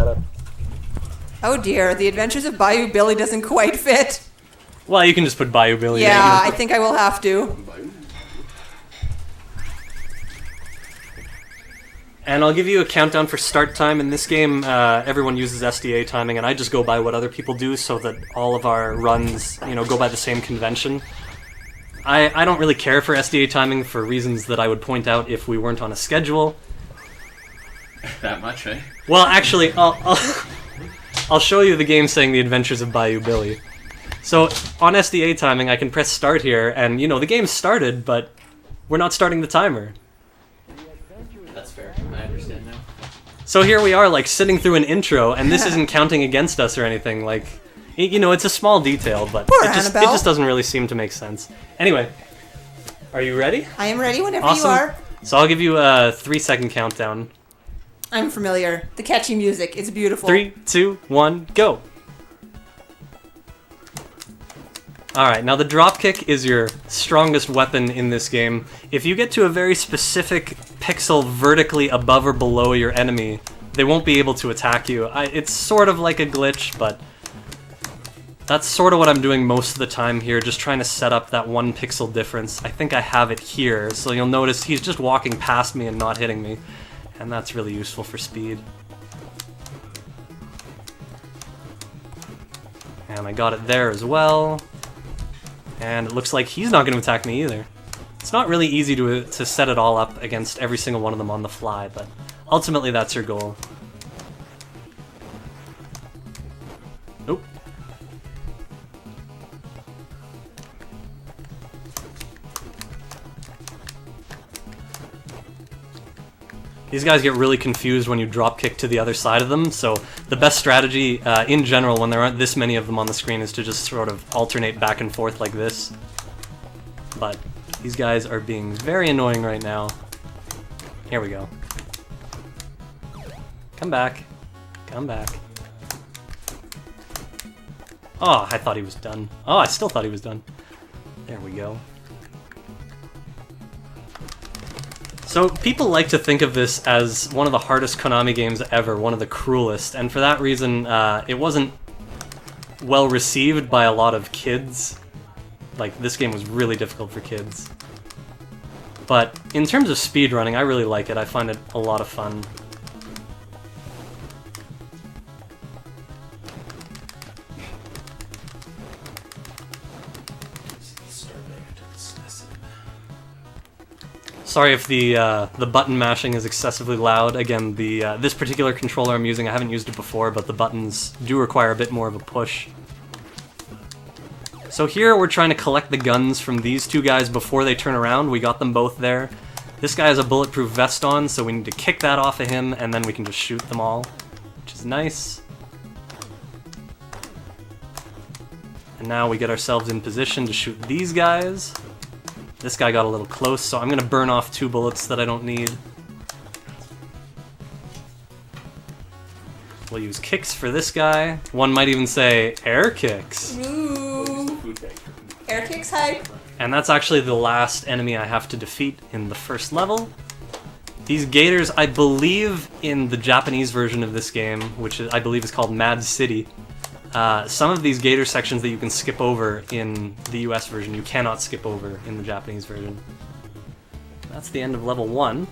setup. Oh dear, the Adventures of Bayou Billy doesn't quite fit. Well, you can just put Bayou Billy. Yeah, I think I will have to. And I'll give you a countdown for start time. In this game, everyone uses SDA timing, and I just go by what other people do so that all of our runs, go by the same convention. I don't really care for SDA timing for reasons that I would point out if we weren't on a schedule. That much, eh? Well, actually, I'll show you the game saying The Adventures of Bayou Billy. So, on SDA timing, I can press start here, and, the game's started, but we're not starting the timer. That's fair. I understand now. So here we are, sitting through an intro, and this isn't counting against us or anything, it's a small detail, but it just doesn't really seem to make sense. Anyway, are you ready? I am ready whenever Awesome. you are. So I'll give you a 3-second countdown. I'm familiar. The catchy music is beautiful. 3, 2, 1, go! Alright, now the dropkick is your strongest weapon in this game. If you get to a very specific pixel vertically above or below your enemy, they won't be able to attack you. It's sort of like a glitch, but that's sort of what I'm doing most of the time here, just trying to set up that 1 pixel difference. I think I have it here, so you'll notice he's just walking past me and not hitting me, and that's really useful for speed. And I got it there as well. And it looks like he's not going to attack me either. It's not really easy to set it all up against every single one of them on the fly, but ultimately that's your goal. Nope. These guys get really confused when you drop kick to the other side of them, so the best strategy in general when there aren't this many of them on the screen is to just sort of alternate back and forth like this. But these guys are being very annoying right now. Here we go. Come back. Come back. Oh, I thought he was done. Oh, I still thought he was done. There we go. So people like to think of this as one of the hardest Konami games ever, one of the cruelest, and for that reason, it wasn't well received by a lot of kids. This game was really difficult for kids. But in terms of speedrunning, I really like it. I find it a lot of fun. Sorry if the button mashing is excessively loud. Again, this particular controller I'm using, I haven't used it before, but the buttons do require a bit more of a push. So here we're trying to collect the guns from these two guys before they turn around. We got them both there. This guy has a bulletproof vest on, so we need to kick that off of him, and then we can just shoot them all, which is nice. And now we get ourselves in position to shoot these guys. This guy got a little close, so I'm going to burn off 2 bullets that I don't need. We'll use kicks for this guy. One might even say air kicks. Ooh. Air kicks hype. And that's actually the last enemy I have to defeat in the first level. These gators, I believe in the Japanese version of this game, which I believe is called Mad City, some of these gator sections that you can skip over in the US version, you cannot skip over in the Japanese version. That's the end of level 1.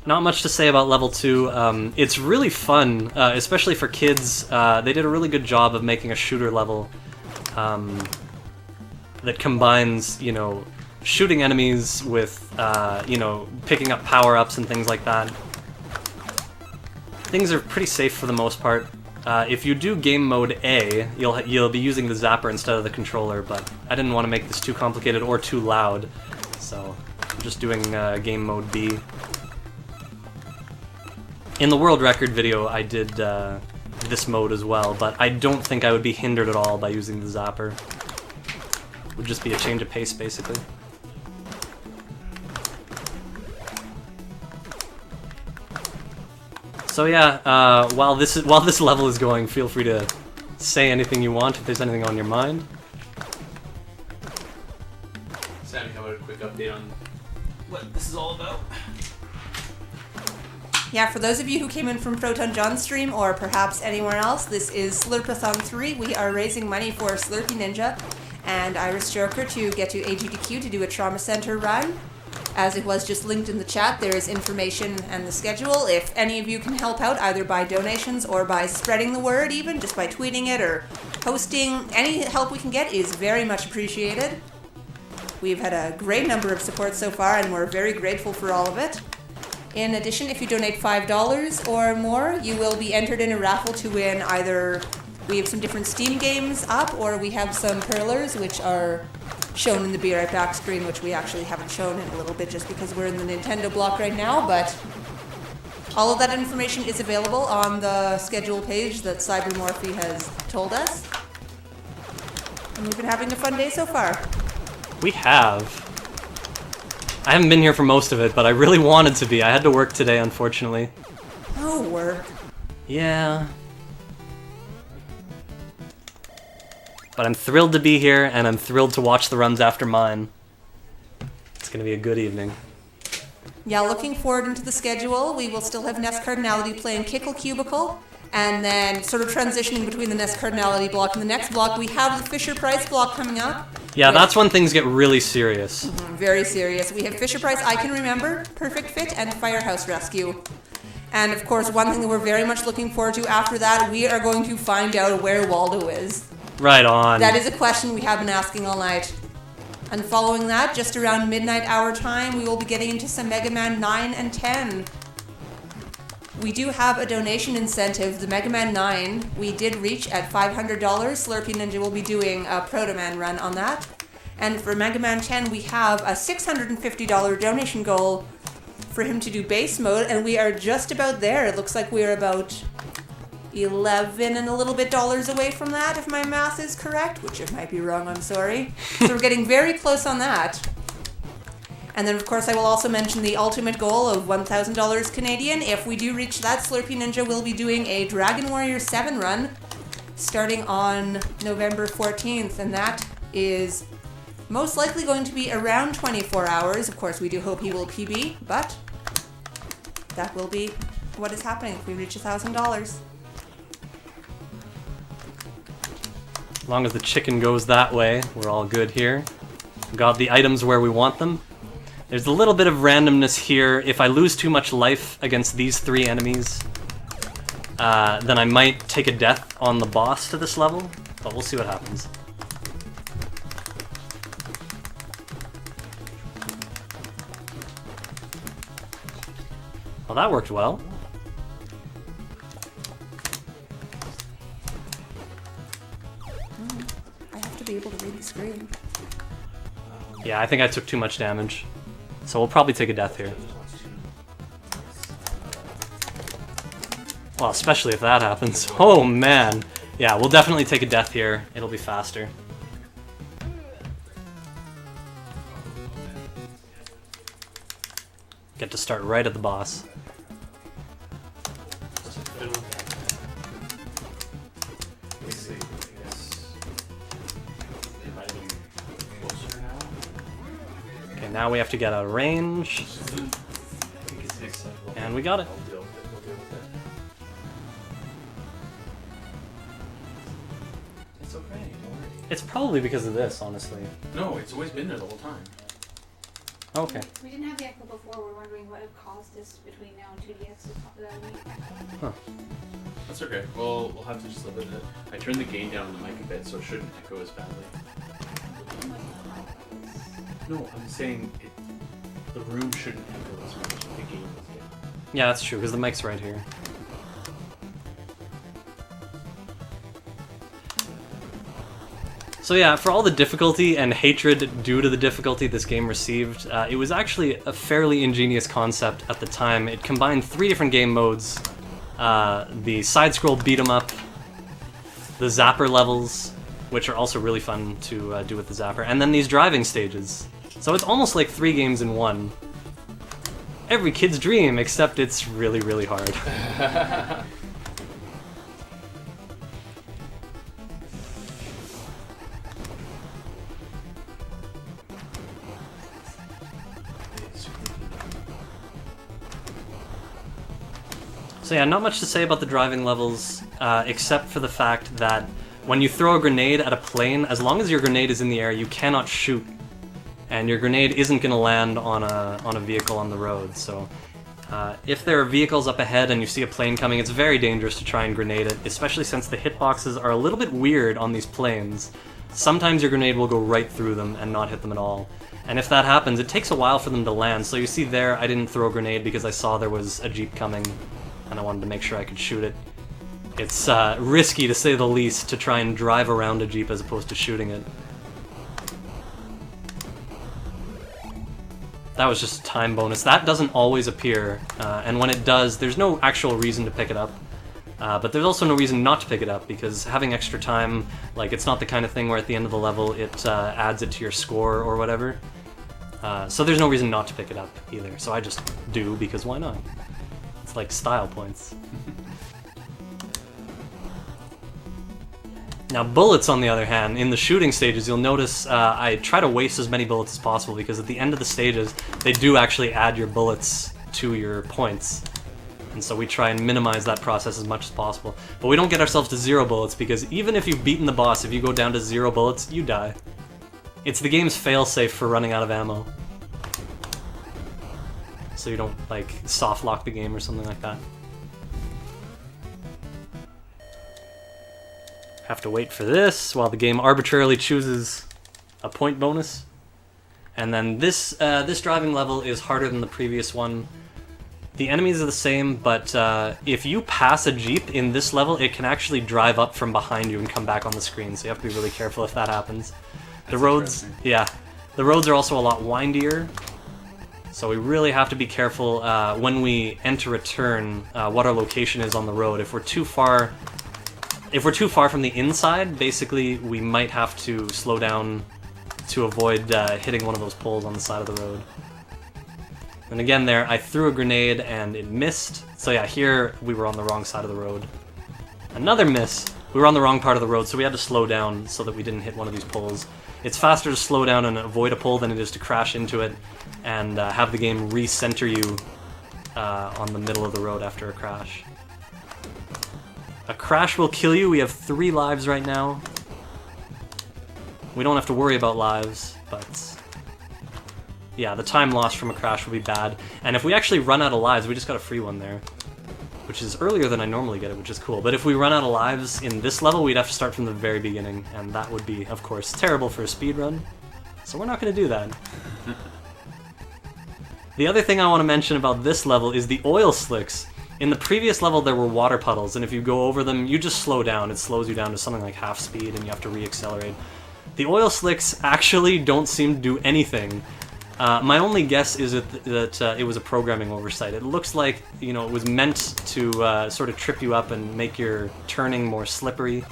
Not much to say about level 2. It's really fun, especially for kids. They did a really good job of making a shooter level that combines, shooting enemies with, picking up power-ups and things like that. Things are pretty safe for the most part. If you do game mode A, you'll be using the zapper instead of the controller, but I didn't want to make this too complicated or too loud, so I'm just doing game mode B. In the world record video, I did this mode as well, but I don't think I would be hindered at all by using the zapper. It would just be a change of pace, basically. So yeah, while this level is going, feel free to say anything you want if there's anything on your mind. Sammy, how about a quick quick update on what this is all about. Yeah, for those of you who came in from Proton John's stream, or perhaps anywhere else, this is Slurpathon 3. We are raising money for Slurpeeninja and Iris Joker to get to AGDQ to do a trauma center run. As it was just linked in the chat, there is information and the schedule. If any of you can help out, either by donations or by spreading the word, even just by tweeting it or posting, any help we can get is very much appreciated. We've had a great number of supports so far, and we're very grateful for all of it. In addition, if you donate $5 or more, you will be entered in a raffle to win either, we have some different Steam games up, or we have some Perlers, which are shown in the Be Right Back screen, which we actually haven't shown in a little bit just because we're in the Nintendo block right now, but all of that information is available on the schedule page that Cybermorphy has told us. And we've been having a fun day so far. We have. I haven't been here for most of it, but I really wanted to be. I had to work today, unfortunately. Oh, work. Yeah. But I'm thrilled to be here, and I'm thrilled to watch the runs after mine. It's gonna be a good evening. Yeah, looking forward into the schedule. We will still have NesCardinality playing Kickle Cubicle, and then sort of transitioning between the NesCardinality block and the next block, we have the Fisher-Price block coming up. Yeah, that's when things get really serious. Very serious. We have Fisher-Price, I Can Remember, Perfect Fit, and Firehouse Rescue. And of course, one thing that we're very much looking forward to after that, we are going to find out where Waldo is. Right on. That is a question we have been asking all night. And following that, just around midnight hour time, we will be getting into some Mega Man 9 and 10. We do have a donation incentive. The Mega Man 9, we did reach at $500. Slurpeeninja will be doing a Proto Man run on that. And for Mega Man 10, we have a $650 donation goal for him to do base mode, and we are just about there. It looks like we are about 11 and a little bit dollars away from that, if my math is correct, which it might be wrong, I'm sorry. So we're getting very close on that. And then, of course, I will also mention the ultimate goal of $1,000 Canadian. If we do reach that, Slurpeeninja will be doing a Dragon Warrior 7 run starting on November 14th, and that is most likely going to be around 24 hours. Of course, we do hope he will PB, but that will be what is happening if we reach $1,000. As long as the chicken goes that way, we're all good here. Got the items where we want them. There's a little bit of randomness here. If I lose too much life against these three enemies, then I might take a death on the boss to this level, but we'll see what happens. Well, that worked well. I have to be able to read the screen. Yeah, I think I took too much damage. So we'll probably take a death here. Well, especially if that happens. Oh, man. Yeah, we'll definitely take a death here. It'll be faster. Get to start right at the boss. Okay, now we have to get out of range. And we got it. It's okay, don't worry. It's probably because of this, honestly. No, it's always been there the whole time. Okay. We didn't have the echo before. We're wondering what it caused this between now and 2DX. Huh. That's okay. Well, we'll have to just live with it. I turned the gain down on the mic a bit, so it shouldn't echo as badly. No, I'm saying the room shouldn't echo as much if the gain is down. Yeah, that's true, because the mic's right here. So yeah, for all the difficulty and hatred due to the difficulty this game received, it was actually a fairly ingenious concept at the time. It combined 3 different game modes, the side-scroll beat-em-up, the zapper levels, which are also really fun to do with the zapper, and then these driving stages. So it's almost like 3 games in one. Every kid's dream, except it's really, really hard. So yeah, not much to say about the driving levels, except for the fact that when you throw a grenade at a plane, as long as your grenade is in the air, you cannot shoot. And your grenade isn't going to land on a vehicle on the road, so... if there are vehicles up ahead and you see a plane coming, it's very dangerous to try and grenade it, especially since the hitboxes are a little bit weird on these planes. Sometimes your grenade will go right through them and not hit them at all. And if that happens, it takes a while for them to land. So you see there, I didn't throw a grenade because I saw there was a Jeep coming, and I wanted to make sure I could shoot it. It's risky, to say the least, to try and drive around a Jeep as opposed to shooting it. That was just a time bonus. That doesn't always appear, and when it does, there's no actual reason to pick it up. But there's also no reason not to pick it up, because having extra time, like, it's not the kind of thing where at the end of the level it adds it to your score or whatever. So there's no reason not to pick it up either, so I just do, because why not? It's like style points. Now bullets, on the other hand, in the shooting stages, you'll notice I try to waste as many bullets as possible, because at the end of the stages, they do actually add your bullets to your points. And so we try and minimize that process as much as possible. But we don't get ourselves to 0 bullets, because even if you've beaten the boss, if you go down to 0 bullets, you die. It's the game's failsafe for running out of ammo. So you don't, like, soft lock the game or something like that. Have to wait for this while the game arbitrarily chooses a point bonus. And then this driving level is harder than the previous one. The enemies are the same, but if you pass a Jeep in this level, it can actually drive up from behind you and come back on the screen, so you have to be really careful if that happens. The roads, yeah, the roads are also a lot windier, so we really have to be careful when we enter a turn what our location is on the road. If we're too far from the inside, basically we might have to slow down to avoid hitting one of those poles on the side of the road. And again there, I threw a grenade and it missed. So yeah, here we were on the wrong side of the road. Another miss. We were on the wrong part of the road, so we had to slow down so that we didn't hit one of these poles. It's faster to slow down and avoid a pole than it is to crash into it and have the game recenter you on the middle of the road after a crash. A crash will kill you. We have 3 lives right now. We don't have to worry about lives, but... yeah, the time lost from a crash will be bad. And if we actually run out of lives, we just got a free one there. Which is earlier than I normally get it, which is cool. But if we run out of lives in this level, we'd have to start from the very beginning. And that would be, of course, terrible for a speedrun. So we're not going to do that. The other thing I want to mention about this level is the oil slicks. In the previous level, there were water puddles, and if you go over them, you just slow down. It slows you down to something like half speed, and you have to re-accelerate. The oil slicks actually don't seem to do anything. My only guess is that it was a programming oversight. It looks like, you know, it was meant to sort of trip you up and make your turning more slippery.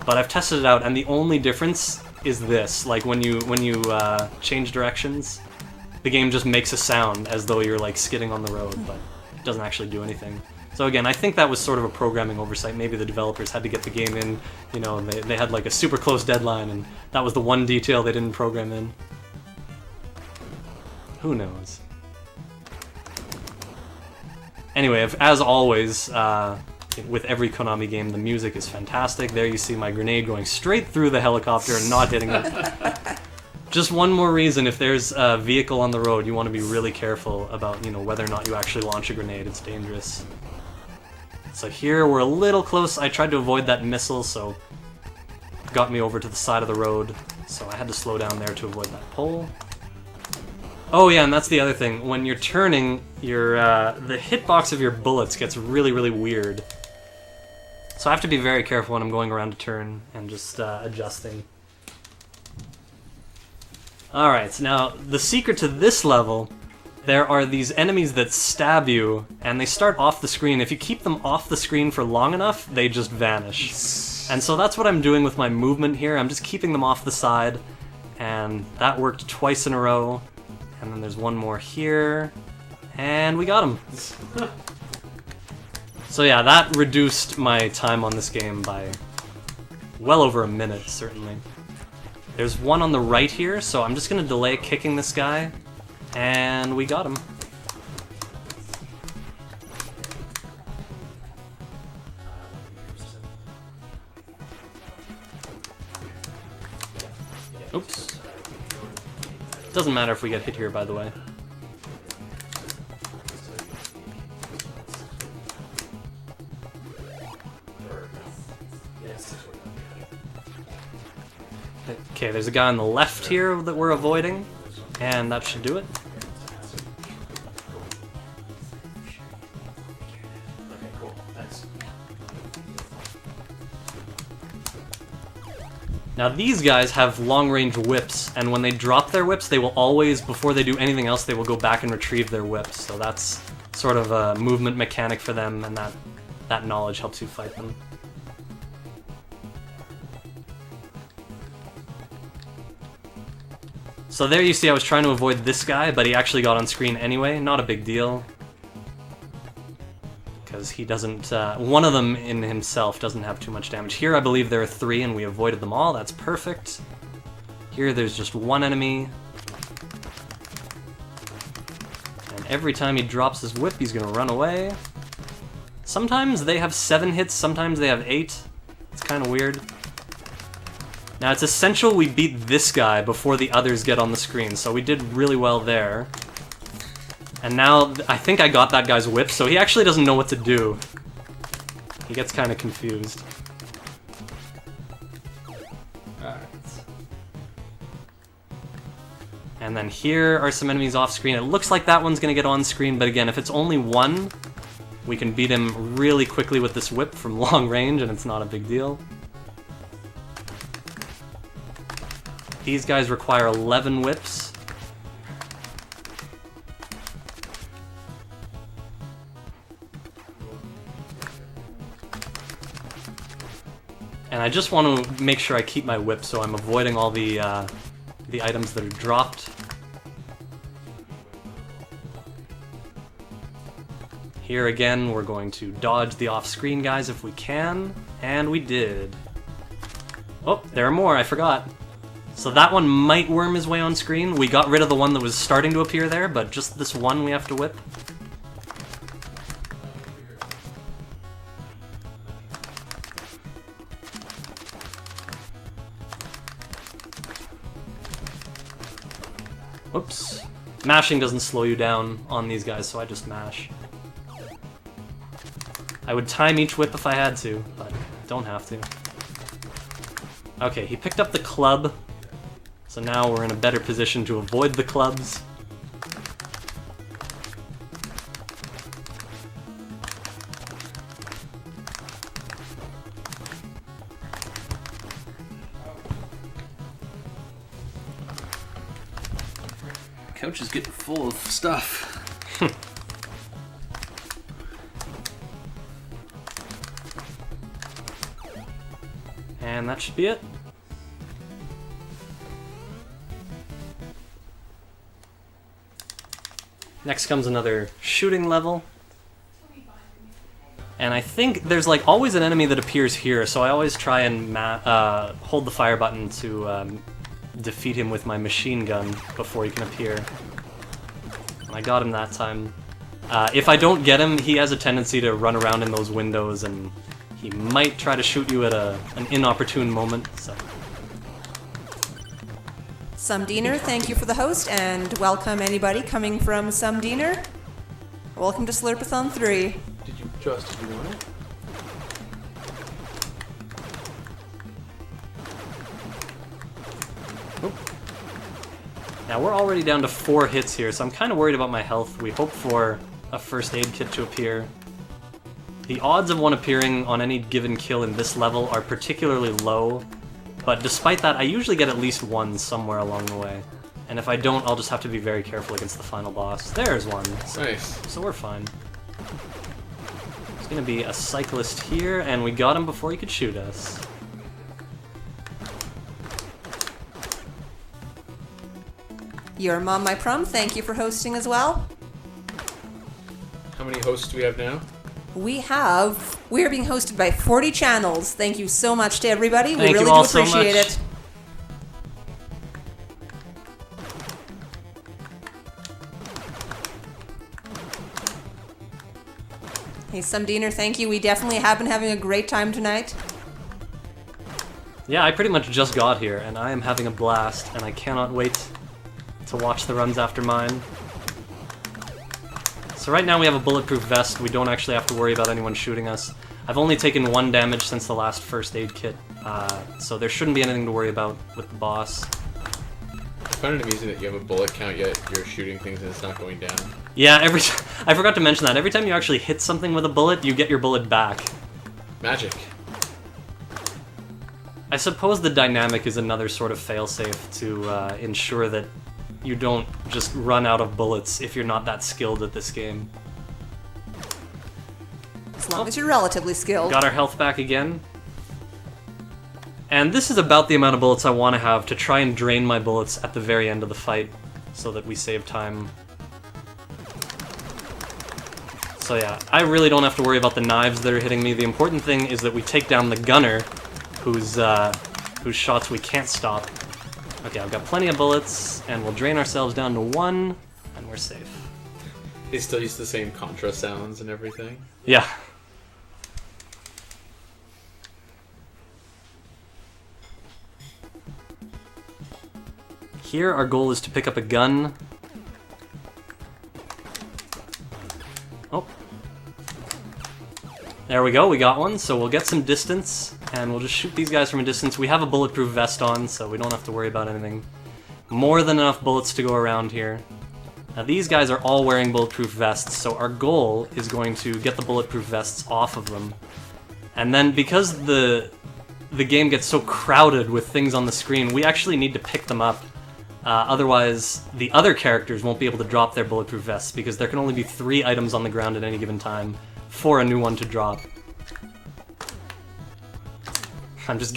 But I've tested it out, and the only difference is this. Like, when you change directions, the game just makes a sound as though you're, like, skidding on the road, but it doesn't actually do anything. So again, I think that was sort of a programming oversight. Maybe the developers had to get the game in, you know, and they had, like, a super close deadline, and that was the one detail they didn't program in. Who knows? Anyway, as always, with every Konami game, the music is fantastic. There you see my grenade going straight through the helicopter and not hitting it. Just one more reason, if there's a vehicle on the road, you want to be really careful about, you know, whether or not you actually launch a grenade. It's dangerous. So here we're a little close. I tried to avoid that missile, so it got me over to the side of the road. So I had to slow down there to avoid that pole. Oh yeah, and that's the other thing. When you're turning, the hitbox of your bullets gets really, really weird. So I have to be very careful when I'm going around a turn and just adjusting. Alright, so now the secret to this level, there are these enemies that stab you, and they start off the screen. If you keep them off the screen for long enough, they just vanish. And so that's what I'm doing with my movement here. I'm just keeping them off the side, and that worked twice in a row. And then there's one more here, and we got him. So yeah, that reduced my time on this game by well over a minute, certainly. There's one on the right here, so I'm just gonna delay kicking this guy, and we got him. Oops. Doesn't matter if we get hit here, by the way. Okay, there's a guy on the left here that we're avoiding, and that should do it. Okay, cool. Thanks. Now these guys have long-range whips, and when they drop their whips, they will always, before they do anything else, they will go back and retrieve their whips. So that's sort of a movement mechanic for them, and that knowledge helps you fight them. So there you see I was trying to avoid this guy, but he actually got on screen anyway. Not a big deal. Because he doesn't... one of them in himself doesn't have too much damage. Here I believe there are 3 and we avoided them all. That's perfect. Here there's just 1 enemy. And every time he drops his whip, he's going to run away. Sometimes they have 7 hits, sometimes they have 8. It's kind of weird. Now it's essential we beat this guy before the others get on the screen, so we did really well there. And now I think I got that guy's whip, so he actually doesn't know what to do. He gets kind of confused. Alright. And then here are some enemies off screen. It looks like that one's gonna get on screen, but again, if it's only one, we can beat him really quickly with this whip from long range, and it's not a big deal. These guys require 11 whips. And I just want to make sure I keep my whip, so I'm avoiding all the items that are dropped. Here again, we're going to dodge the off-screen guys if we can, and we did. Oh, there are more, I forgot. So that one might worm his way on screen. We got rid of the one that was starting to appear there, but just this one we have to whip. Whoops. Mashing doesn't slow you down on these guys, so I just mash. I would time each whip if I had to, but don't have to. Okay, he picked up the club. So now we're in a better position to avoid the clubs. Couch is getting full of stuff. And that should be it. Next comes another shooting level. And I think there's like always an enemy that appears here, so I always try and hold the fire button to defeat him with my machine gun before he can appear. And I got him that time. If I don't get him, he has a tendency to run around in those windows, and he might try to shoot you at an inopportune moment, so... Sumdiener, thank you for the host, and welcome anybody coming from Sumdiener. Welcome to Slurpathon 3. Did you want it? Now we're already down to 4 hits here, so I'm kind of worried about my health. We hope for a first aid kit to appear. The odds of one appearing on any given kill in this level are particularly low, but despite that, I usually get at least one somewhere along the way. And if I don't, I'll just have to be very careful against the final boss. There's one. Nice. So we're fine. There's gonna be a cyclist here, and we got him before he could shoot us. Your Mom My Prom, thank you for hosting as well. How many hosts do we have now? We are being hosted by 40 channels. Thank you so much to everybody. Thank we you really all do so appreciate much. it. Hey, Sumdiener, thank you. We definitely have been having a great time tonight. Yeah, I pretty much just got here, and I am having a blast, and I cannot wait to watch the runs after mine. So right now we have a bulletproof vest. We don't actually have to worry about anyone shooting us. I've only taken 1 damage since the last first aid kit, so there shouldn't be anything to worry about with the boss. I find it amusing that you have a bullet count, yet you're shooting things and it's not going down. Yeah, I forgot to mention that. Every time you actually hit something with a bullet, you get your bullet back. Magic. I suppose the dynamic is another sort of failsafe to ensure that you don't just run out of bullets if you're not that skilled at this game. As long as you're relatively skilled. Got our health back again. And this is about the amount of bullets I want to have to try and drain my bullets at the very end of the fight so that we save time. So yeah, I really don't have to worry about the knives that are hitting me. The important thing is that we take down the gunner, whose shots we can't stop. Okay, I've got plenty of bullets, and we'll drain ourselves down to 1, and we're safe. They still use the same Contra sounds and everything. Yeah. Here, our goal is to pick up a gun. Oh. There we go, we got one, so we'll get some distance, and we'll just shoot these guys from a distance. We have a bulletproof vest on, so we don't have to worry about anything. More than enough bullets to go around here. Now these guys are all wearing bulletproof vests, so our goal is going to get the bulletproof vests off of them. And then because the game gets so crowded with things on the screen, we actually need to pick them up. Otherwise, the other characters won't be able to drop their bulletproof vests, because there can only be 3 items on the ground at any given time for a new one to drop. I'm just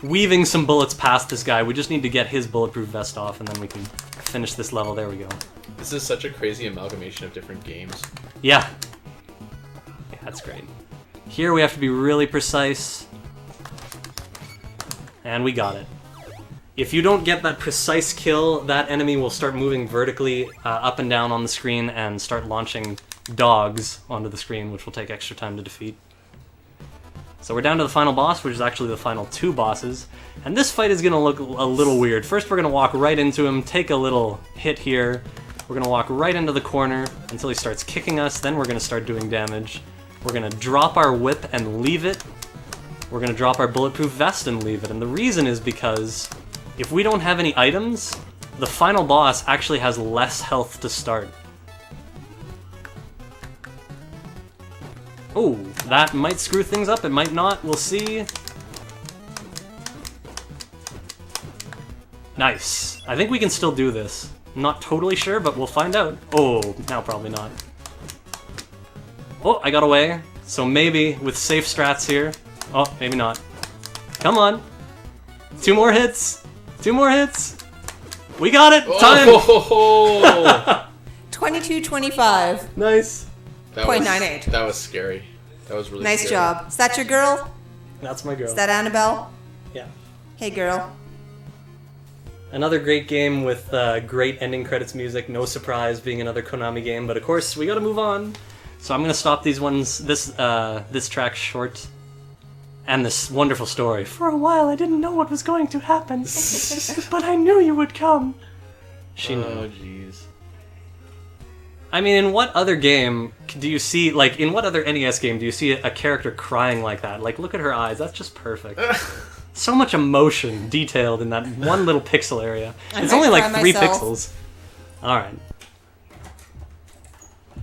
weaving some bullets past this guy. We just need to get his bulletproof vest off, and then we can finish this level. There we go. This is such a crazy amalgamation of different games. Yeah. Yeah, that's great. Here we have to be really precise. And we got it. If you don't get that precise kill, that enemy will start moving vertically up and down on the screen and start launching dogs onto the screen, which will take extra time to defeat. So we're down to the final boss, which is actually the final 2 bosses. And this fight is going to look a little weird. First we're going to walk right into him, take a little hit here. We're going to walk right into the corner until he starts kicking us, then we're going to start doing damage. We're going to drop our whip and leave it. We're going to drop our bulletproof vest and leave it. And the reason is because if we don't have any items, the final boss actually has less health to start. Oh, that might screw things up, it might not, we'll see. Nice. I think we can still do this. I'm not totally sure, but we'll find out. Oh, now probably not. Oh, I got away. So maybe with safe strats here. Oh, maybe not. Come on. 2 more hits. 2 more hits. We got it. Time. Oh! 22-25. Nice. That 0.98. That was scary. That was really Nice scary. job. Is that your girl? That's my girl. Is that Annabelle? Yeah. Hey, girl. Another great game with great ending credits music. No surprise, being another Konami game. But of course, we got to move on. So I'm gonna stop these ones. This track short. And this wonderful story. For a while, I didn't know what was going to happen, but I knew you would come. She knew. Oh, jeez. I mean, in what other game do you see, like, in what other NES game do you see a character crying like that? Like, look at her eyes. That's just perfect. So much emotion detailed in that one little pixel area. It's only like 3 pixels. All right.